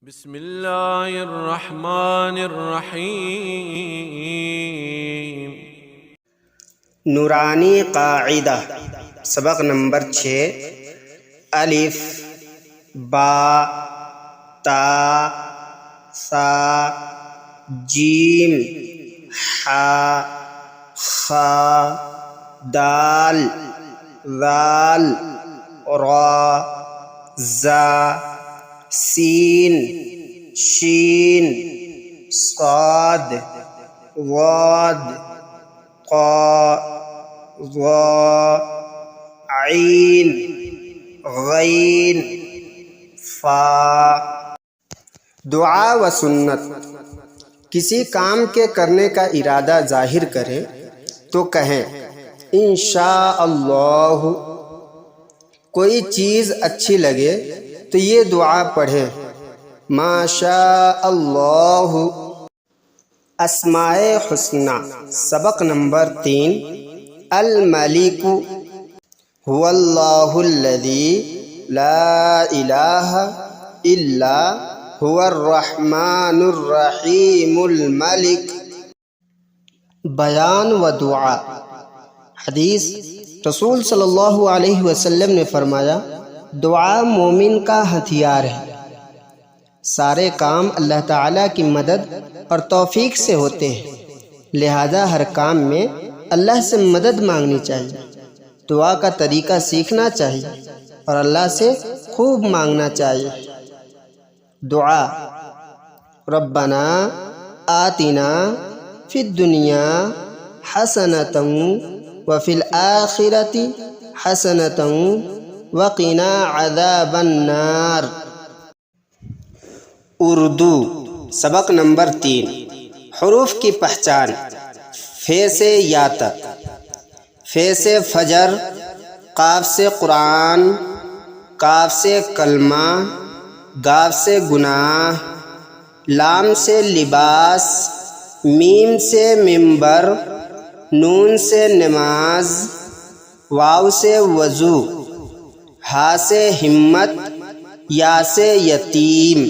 بسم اللہ الرحمن الرحیم۔ نورانی قاعدہ سبق نمبر 6۔ الف با تا ثا جیم حا خا دال ذال را زا سین شین صاد ضاد قا ظا عین غین فا۔ دعا و سنت۔ کسی کام کے کرنے کا ارادہ ظاہر کریں تو کہیں انشاءاللہ۔ کوئی چیز اچھی لگے تو یہ دعا پڑھیں ماشاء اللہ۔ اسماء حسنی سبق نمبر 3۔ الملک هو اللہ الذی لا الہ الا هو الرحمن الرحیم الملک۔ بیان و دعا۔ حدیث رسول صلی اللہ علیہ وسلم نے فرمایا دعا مومن کا ہتھیار ہے۔ سارے کام اللہ تعالیٰ کی مدد اور توفیق سے ہوتے ہیں، لہذا ہر کام میں اللہ سے مدد مانگنی چاہیے، دعا کا طریقہ سیکھنا چاہیے اور اللہ سے خوب مانگنا چاہیے۔ دعا ربنا آتنا فی الدنیا حسنۃ وفی الآخرۃ حسنۃ وقنا عذاب النار۔ اردو سبق نمبر 3۔ حروف کی پہچان۔ فے سے یا تک۔ فے سے فجر، قاف سے قرآن، کاف سے کلمہ، گاف سے گناہ، لام سے لباس، میم سے منبر، نون سے نماز، واو سے وضو، ہا سے ہمت، یا سے یتیم۔